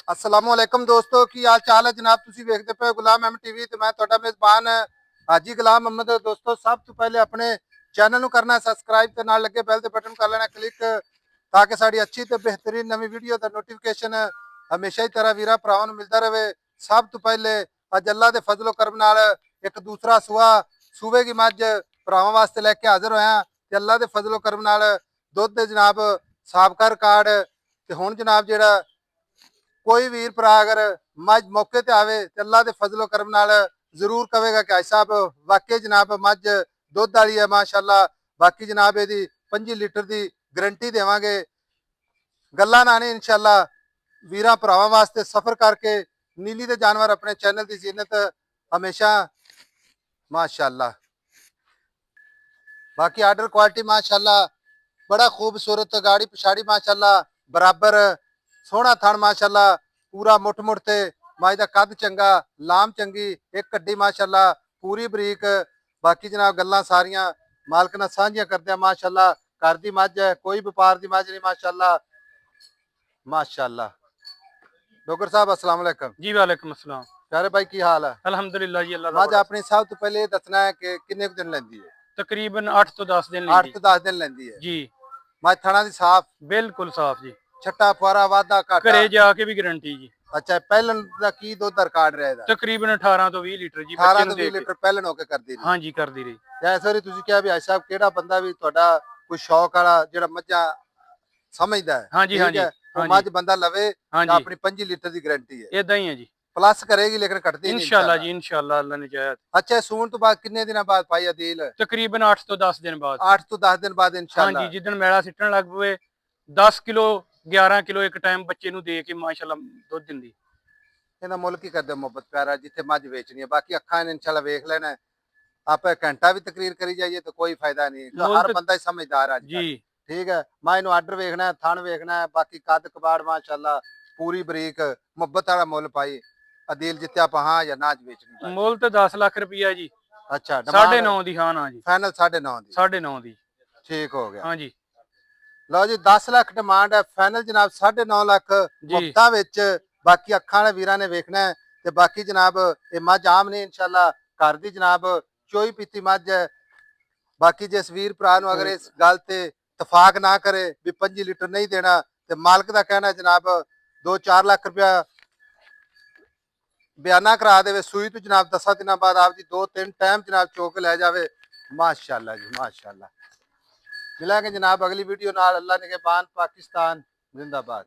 अस्सलामुअलैकुम दोस्तों की हाल चाल है जनाब तुसी वेखदे पे गुलाम अहमद टीवी ते मैं तुहाडा मेज़बान हाजी गुलाम अहमद। दोस्तों सब तो पहले अपने चैनल ਨੂੰ करना सब्सक्राइब ते नाल लगे बैल दे बटन कर लेना क्लिक ताकि साड़ी अच्छी ते बेहतरीन नवी वीडियो दा नोटिफिकेशन हमेशा ही तरह वीरा भरावां ਨੂੰ मिलता रहे। सब तो पहले अज अल्लाह दे फजलो करम नाल एक दूसरा सुआ सूबे की मझ भरावां वास्ते लेके हाजिर होया ते अल्लाह दे फजलो करम नाल दुध दे जनाब साबका रिकॉर्ड ते हुण जनाब जेड़ा कोई वीर भरा अगर मझ मौके ते आवे ते अल्लाह दे फजलो करम नाल जरूर कहेगा कि भाई साहब वाकई जनाब मझ दुध वाली है माशाअल्लाह। बाकी जनाब यदि 25 लीटर की गारंटी देवांगे गल्लां ना नहीं इंशाअल्लाह वीरां भरावां वास्ते सफर करके नीली दे जानवर अपने चैनल की जीनत हमेशा माशाअल्लाह। बाकी आर्डर क्वालिटी माशाअल्लाह बड़ा खूबसूरत गाड़ी पिछाड़ी माशाअल्लाह बराबर सोहना थण माशाअल्लाह पूरा मुठ मुठ ते माई दा कद चंगा लाम चंगी एक कड्डी माशाअल्लाह पूरी बरीक। बाकी जनाब गल्लां सारियां मालक नाल साझियां करदे माशाअल्लाह। घर दी मझ है कोई व्यापार दी मझ नहीं माशाअल्लाह माशाअल्लाह। डोगर साहब अस्सलाम वालेकुम जी वालेकुम अस्सलाम। प्यारे भाई की हाल है? अल्हम्दुलिल्लाह जी, अल्लाह दा मझ बड़ा अपनी सब तो पहले दसना है कि किन्ने दिन लेंदी है? तकरीबन 8 तो 10 दिन 8 लेंदी तो 10 दिन लेंदी है। जी। मझ थणा दी साफ बिल्कुल साफ जी, छट्टा फुआरा वाधा घाटा घरे जाके भी गारंटी जी। अच्छा पहलन दा की दुध दा रिकॉर्ड रहा ਇਹਦਾ? तकरीबन 18 तो 20 लीटर जी, 18 बच्चे ਤੋਂ ਨੂੰ 20 ਦੇ ਕੇ। ਲੀਟਰ ਪਹਿਲਣ ਹੋ ਕੇ ਕਰਦੀ ਰਹੀ। हाँ जी करदी रही। ਤੇ ਇਸ ਵਾਰੀ ਤੁਸੀਂ ਕਿਹਾ ਵੀ ਭਾਈ ਸਾਹਿਬ ਕਿਹੜਾ ਬੰਦਾ ਵੀ ਤੁਹਾਡਾ ਕੋਈ ਸ਼ੌਕ ਵਾਲਾ ਜਿਹੜਾ ਮੱਝਾਂ ਸਮਝਦਾ ਹੈ हाँ जी हाँ ਠੀਕ जी ਹੈ ਉਹ हाँ ਮੱਝ जी ਬੰਦਾ ਲਵੇ हाँ ਤਾਂ जी, ਆਪਣੀ 25 ਲੀਟਰ ਦੀ ਗਾਰੰਟੀ ਹੈ। इदा ही है जी। ਪਲੱਸ ਕਰੇਗੀ ਲੇਕਿਨ ਘਟਦੀ ਨਹੀਂ इंशाल्लाह ਇਨਸ਼ਾਅੱਲਾ। जी, इंशाल्लाह अल्लाह ने चाहा। ਅੱਛਾ ਸੂਣ ਤੋਂ ਬਾਅਦ ਕਿੰਨੇ ਦਿਨਾਂ ਬਾਅਦ ਪਾਈ ਅਦੀਲ? तकरीबन 8 तो 10 दिन बाद। 8 ਤੋਂ 10 ਦਿਨ ਬਾਅਦ हाँ जी, ਇਨਸ਼ਾਅੱਲਾ। जिदन मैला सिटन लग पवे 10 किलो 11 किलो एक टाइम बच्चे ਨੂੰ ਦੇ ਕੇ माशाल्लाह दुध दिंदी। ਇਹਦਾ ਮੁੱਲ ਕੀ ਕਰਦੇ ਮੁਹੱਬਤ ਪਿਆਰਾ ਜਿੱਥੇ ਮੱਝ ਵੇਚਣੀ ਹੈ ਬਾਕੀ ਅੱਖਾਂ ਨੇ ਇਨਸ਼ਾਅੱਲਾ ਵੇਖ ਲੈਣਾ। ਆਪਾਂ ਘੰਟਾ ਵੀ ਤਕਰੀਰ ਕਰੀ ਜਾਈਏ ਤਾਂ ਕੋਈ ਫਾਇਦਾ ਨਹੀਂ ਮੁੱਲ ਹਰ ਤੇ ਬੰਦਾ ਹੀ ਸਮਝਦਾਰ ਅੱਜ ਕੱਲ जी ਠੀਕ ਹੈ। ਮੈਂ ਇਹਨੂੰ ਆਰਡਰ ਵੇਖਣਾ ਹੈ ਥਣ ਵੇਖਣਾ ਹੈ ਬਾਕੀ ਕੱਦ ਕਬਾੜ ਮਾਸ਼ਾਅੱਲਾ ਪੂਰੀ ਬਰੀਕ ਮੁਹੱਬਤ ਵਾਲਾ ਮੁੱਲ ਪਾਈ ਅਦੀਲ ਜਿੱਤਿਆ ਆਪਾਂ ਹਾਂ ਜਾਂ ਨਾ ਵੇਚਣੀ ਭਾਈ। ਮੁੱਲ ਤੇ 10 ਲੱਖ ਰੁਪਈਆ ਜੀ। ਅੱਛਾ ਡਿਮਾਂਡ 9.5 ਦੀ। ਹਾਂ ਨਾ ਜੀ, ਫਾਈਨਲ 9.5 ਦੀ 9.5 ਦੀ। ਠੀਕ ਹੋ ਗਿਆ। हाँ जी ਲਓ ਜੀ 10 ਲੱਖ ਡਿਮਾਂਡ ਹੈ ਫਾਈਨਲ ਜਨਾਬ 9.5 ਲੱਖ जी ਮੁਹੱਬਤਾਂ ਵਿੱਚ। ਬਾਕੀ ਅੱਖਾਂ ਵਾਲੇ ਵੀਰਾਂ ਨੇ ਵੇਖਣਾ ਹੈ ਤੇ ਬਾਕੀ ਜਨਾਬ ਇਹ ਮੱਝ ਆਮ ਨੇ ਇਨਸ਼ਾਅੱਲਾ ਘਰ ਦੀ ਜਨਾਬ ਚੋਈ ਪੀਤੀ ਮੱਝ ਹੈ। ਬਾਕੀ ਜਿਸ ਵੀਰ ਭਰਾ ਨੂੰ ਅਗਰ ਇਸ ਗੱਲ ਤੇ ਇਤਫਾਕ ਨਾ ਕਰੇ ਵੀ 25 ਲੀਟਰ ਨਹੀਂ ਦੇਣਾ ਤੇ ਮਾਲਕ ਦਾ ਕਹਿਣਾ ਜਨਾਬ 2-4 ਲੱਖ ਰੁਪਇਆ ਬਿਆਨਾ ਕਰਾ ਦੇਵੇ ਸੂਈ ਤੋਂ ਜਨਾਬ 10 ਦਿਨਾਂ ਬਾਅਦ ਆਪਦੀ 2-3 ਟਾਈਮ ਜਨਾਬ ਚੋਕ ਲੈ ਜਾਵੇ। ਮਾਸ਼ਾਅੱਲਾ ਜੀ ਮਾਸ਼ਾਅੱਲਾ। ਮਿਲਾਂਗੇ जनाब अगली वीडियो नाल। अल्लाह ने के पाकिस्तान जिंदाबाद।